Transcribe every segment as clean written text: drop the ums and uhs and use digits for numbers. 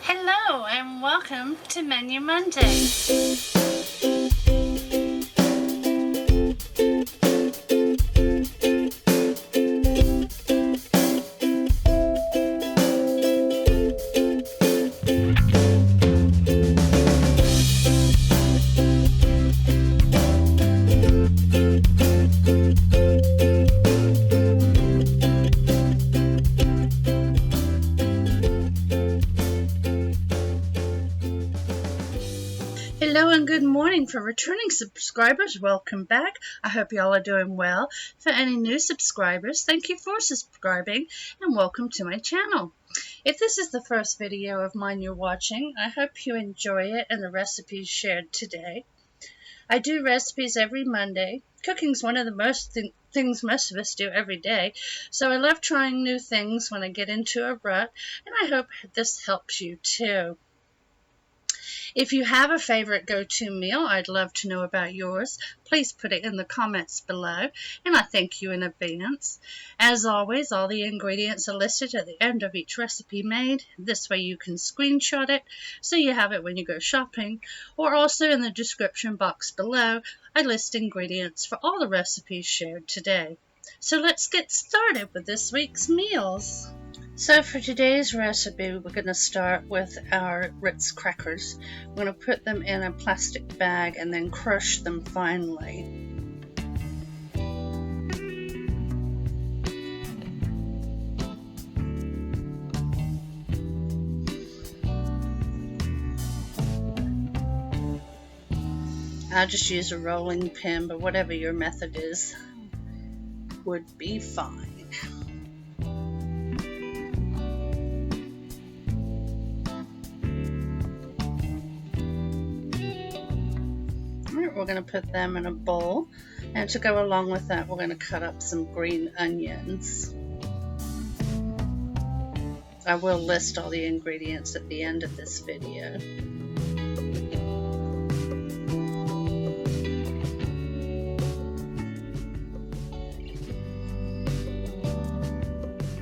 Hello and welcome to Menu Monday. Hello and good morning for returning subscribers. Welcome back. I hope y'all are doing well. For any new subscribers, thank you for subscribing and welcome to my channel. If this is the first video of mine you're watching, I hope you enjoy it and the recipes shared today. I do recipes every Monday. Cooking's one of the things most of us do every day, so I love trying new things when I get into a rut, and I hope this helps you too. If you have a favorite go-to meal, I'd love to know about yours. Please put it in the comments below, and I thank you in advance. As always, all the ingredients are listed at the end of each recipe made. This way you can screenshot it so you have it when you go shopping, or also in the description box below, I list ingredients for all the recipes shared today. So let's get started with this week's meals. So for today's recipe, we're going to start with our Ritz crackers. We're going to put them in a plastic bag and then crush them finely. I'll just use a rolling pin, but whatever your method is would be fine. We're going to put them in a bowl, and to go along with that we're going to cut up some green onions. I will list all the ingredients at the end of this video.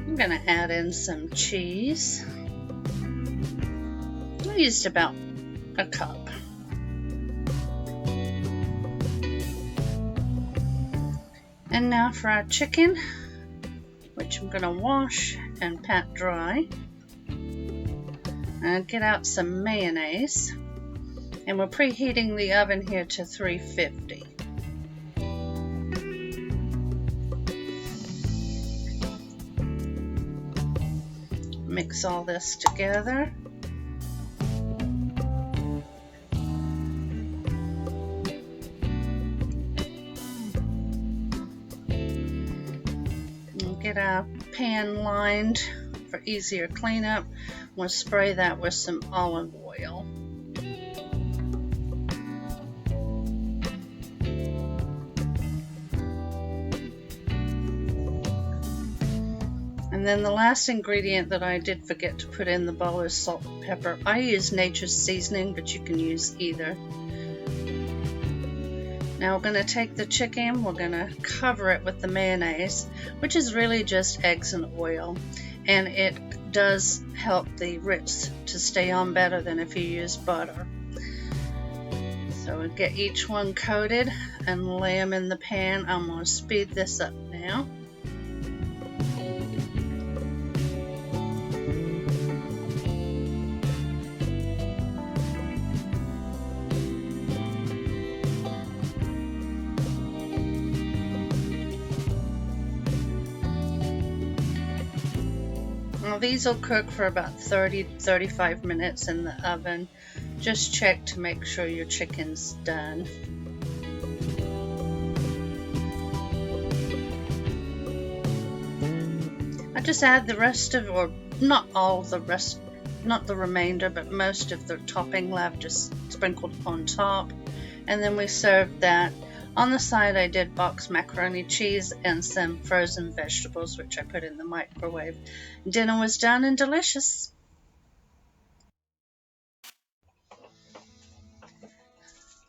I'm going to add in some cheese. I used about a cup. And now for our chicken, which I'm going to wash and pat dry. And get out some mayonnaise. And we're preheating the oven here to 350. Mix all this together. Get our pan lined for easier cleanup. We'll spray that with some olive oil. And then the last ingredient that I did forget to put in the bowl is salt and pepper. I use Nature's Seasoning, but you can use either. Now we're going to take the chicken, we're going to cover it with the mayonnaise, which is really just eggs and oil, and it does help the Ritz to stay on better than if you use butter. So we'll get each one coated and lay them in the pan. I'm going to speed this up now. Now these will cook for about 30-35 minutes in the oven. Just check to make sure your chicken's done. I just add the rest of, or not all the rest, not the remainder, but most of the topping left just sprinkled on top. And then we serve that. On the side I did boxed macaroni cheese and some frozen vegetables, which I put in the microwave. Dinner was done and delicious.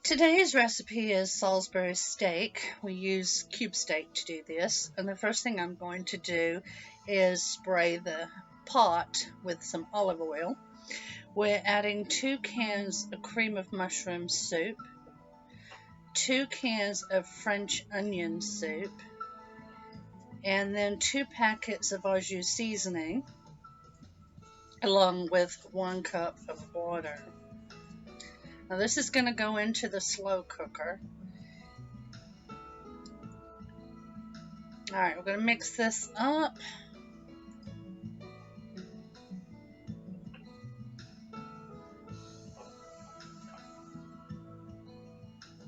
Today's recipe is Salisbury steak. We use cube steak to do this, and the first thing I'm going to do is spray the pot with some olive oil. we're adding 2 cans of cream of mushroom soup, 2 cans of French onion soup, and then 2 packets of au jus seasoning, along with 1 cup of water. Now this is going to go into the slow cooker. Alright, we're going to mix this up.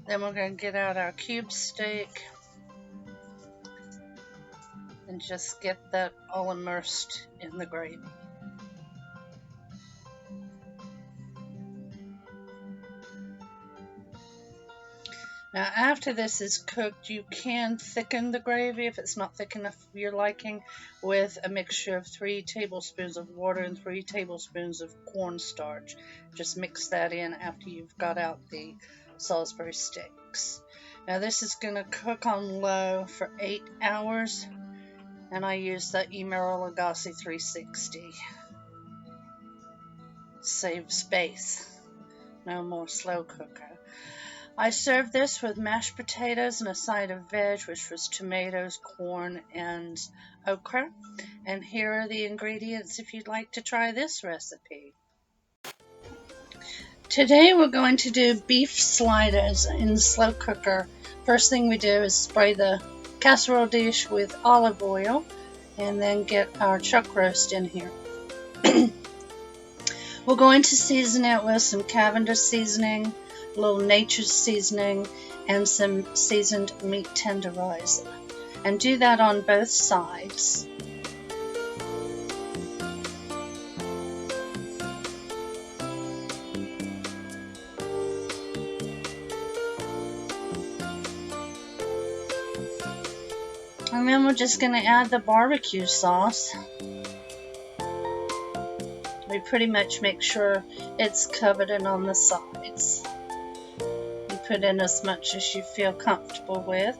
Then we're going to get out our cube steak and just get that all immersed in the gravy. Now after this is cooked, you can thicken the gravy if it's not thick enough for your liking with a mixture of 3 tablespoons of water and 3 tablespoons of corn starch. Just mix that in after you've got out the Salisbury steaks. Now this is going to cook on low for 8 hours, and I use the Emeril Lagasse 360. Save space. No more slow cooker. I served this with mashed potatoes and a side of veg, which was tomatoes, corn, and okra. And here are the ingredients if you'd like to try this recipe. Today we're going to do beef sliders in the slow cooker. First thing we do is spray the casserole dish with olive oil and then get our chuck roast in here. We're going to season it with some Cavendars Seasoning, a little Nature's Seasoning, and some seasoned meat tenderizer. And do that on both sides. And then we're just going to add the barbecue sauce. We pretty much make sure it's covered in on the sides. You put in as much as you feel comfortable with.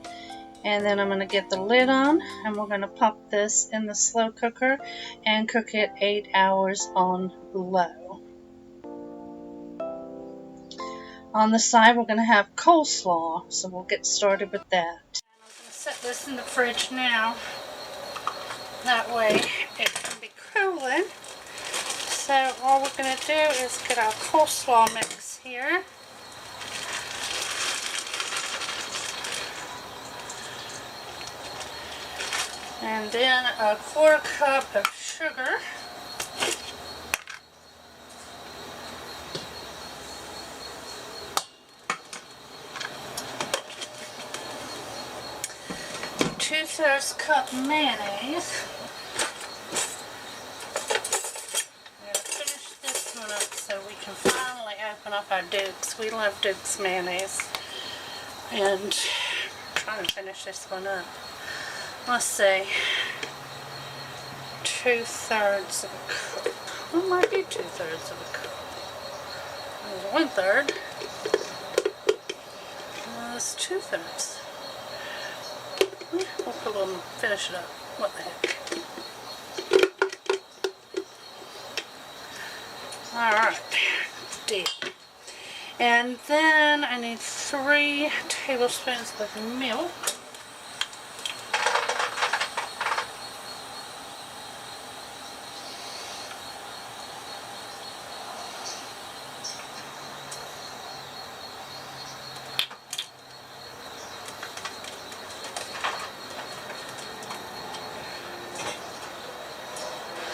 And then I'm going to get the lid on, and we're going to pop this in the slow cooker and cook it 8 hours on low. On the side we're going to have coleslaw, so we'll get started with that. I'm going to set this in the fridge now. That way it can be cooling. So all we're going to do is get our coleslaw mix here. And then a 1/4 cup of sugar. Two-thirds cup mayonnaise. So we can finally open up our Duke's. We love Duke's mayonnaise. And I'm trying to finish this one up. Let's see. 2/3 of a cup. Well, it might be 2/3 of a cup. There's 1/3. That's 2/3. We'll put a little, finish it up. What the heck. Alright, deep. And then I need 3 tablespoons of milk.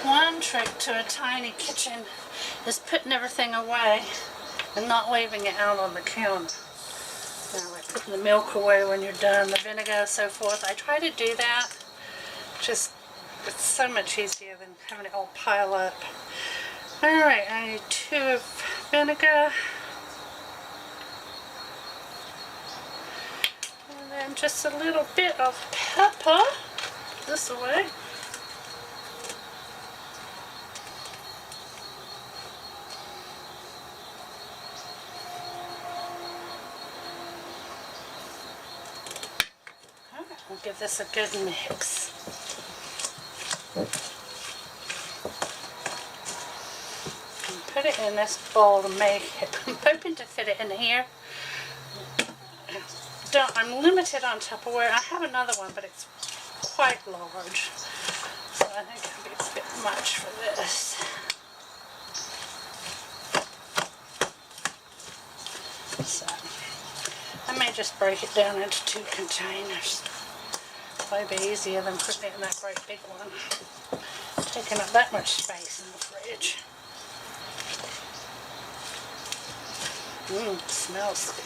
One trick to a tiny kitchen is putting everything away and not leaving it out on the counter. Like putting the milk away when you're done, the vinegar, so forth. I try to do that. Just, it's so much easier than having it all pile up. Alright, I need 2 of vinegar. And then just a little bit of pepper. This way. We'll give this a good mix. And put it in this bowl to make it. I'm hoping to fit it in here. I'm limited on Tupperware. I have another one, but it's quite large. So I think it'll be a bit much for this. So I may just break it down into 2 containers. It'll be easier than putting it in that great big one. Taking up that much space in the fridge. It smells good.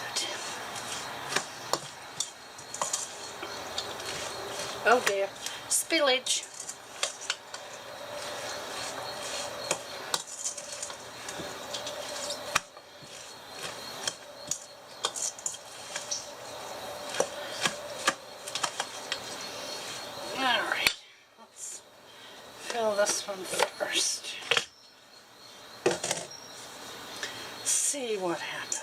Oh dear, spillage. Alright, let's fill this one first. See what happens.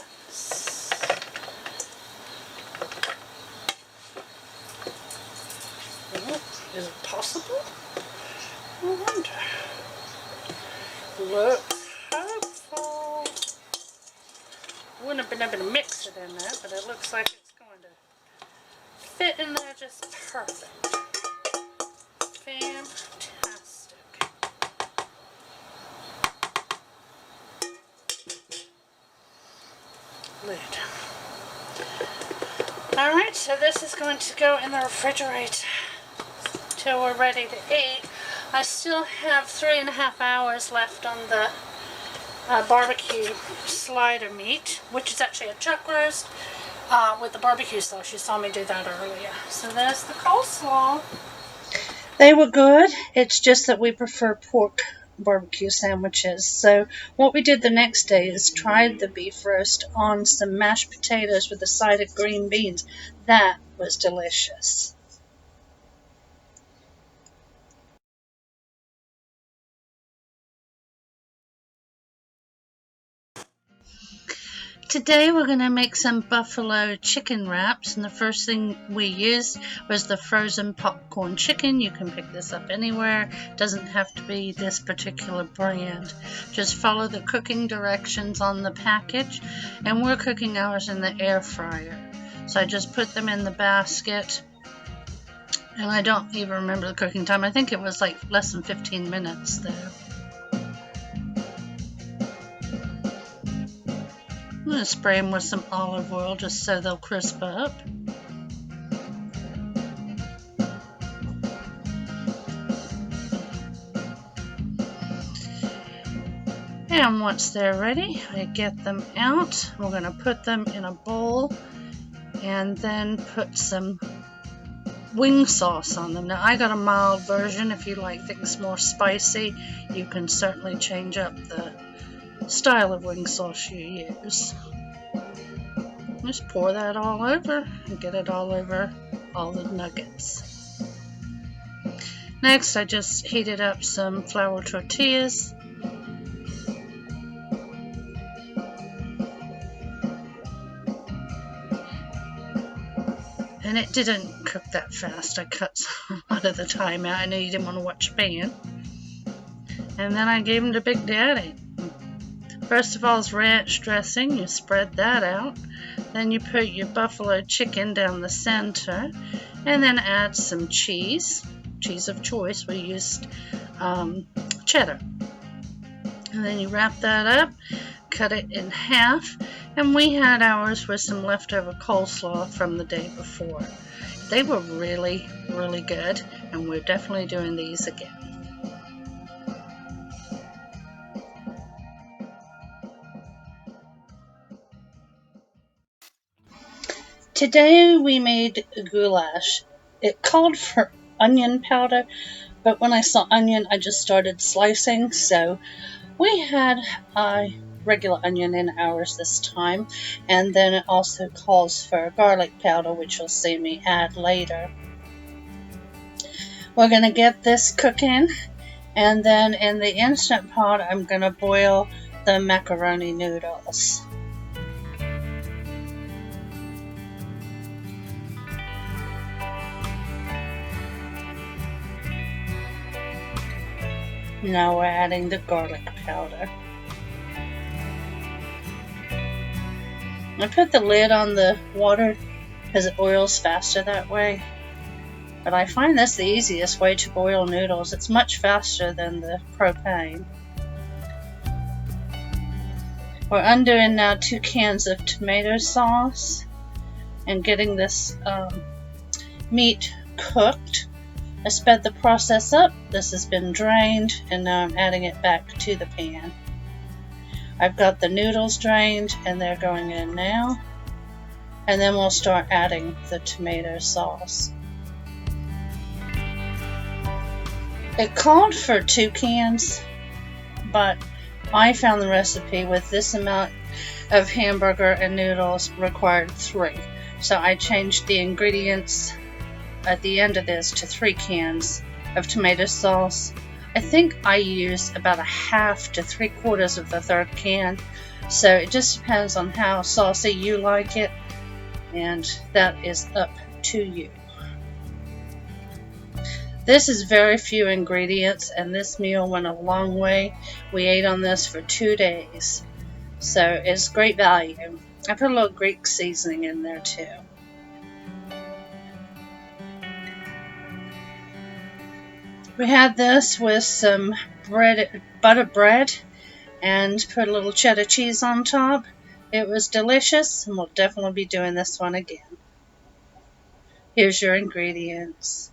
Is it possible? I wonder. Looks hopeful. Wouldn't have been able to mix it in there, but it looks like it's going to fit in there just perfect. Fantastic. Lid. Alright, so this is going to go in the refrigerator till we're ready to eat. I still have 3.5 hours left on the barbecue slider meat, which is actually a chuck roast with the barbecue sauce. You saw me do that earlier. So there's the coleslaw. They were good. It's just that we prefer pork barbecue sandwiches. So what we did the next day is tried the beef roast on some mashed potatoes with a side of green beans. That was delicious. Today we're going to make some buffalo chicken wraps, and the first thing we used was the frozen popcorn chicken. You can pick this up anywhere. It doesn't have to be this particular brand. Just follow the cooking directions on the package, and we're cooking ours in the air fryer. So I just put them in the basket, and I don't even remember the cooking time. I think it was like less than 15 minutes though. I'm going to spray them with some olive oil just so they'll crisp up. And once they're ready, I get them out. We're going to put them in a bowl and then put some wing sauce on them. Now I got a mild version. If you like things more spicy, you can certainly change up the style of wing sauce you use. Just pour that all over and get it all over all the nuggets. Next, I just heated up some flour tortillas. And it didn't cook that fast. I cut a lot of the time out. I knew you didn't want to watch pan. And then I gave them to Big Daddy. First of all is ranch dressing. You spread that out. Then you put your buffalo chicken down the center. And then add some cheese. Cheese of choice. We used cheddar. And then you wrap that up. Cut it in half. And we had ours with some leftover coleslaw from the day before. They were really, really good. And we're definitely doing these again. Today we made goulash. It called for onion powder, but when I saw onion, I just started slicing. So we had a regular onion in ours this time, and then it also calls for garlic powder, which you'll see me add later. We're going to get this cooking, and then in the Instant Pot, I'm going to boil the macaroni noodles. Now we're adding the garlic powder. I put the lid on the water because it boils faster that way. But I find that's the easiest way to boil noodles. It's much faster than the propane. We're undoing now 2 cans of tomato sauce and getting this meat cooked. I sped the process up. This has been drained and now I'm adding it back to the pan. I've got the noodles drained and they're going in now. And then we'll start adding the tomato sauce. It called for 2 cans, but I found the recipe with this amount of hamburger and noodles required 3. So I changed the ingredients at the end of this to 3 cans of tomato sauce. I think I used about 1/2 to 3/4 of the 3rd can. So it just depends on how saucy you like it, and that is up to you. This is very few ingredients, and this meal went a long way. We ate on this for 2 days, so it's great value. I put a little Greek seasoning in there too. We had this with some butter bread and put a little cheddar cheese on top. It was delicious, and we'll definitely be doing this one again. Here's your ingredients.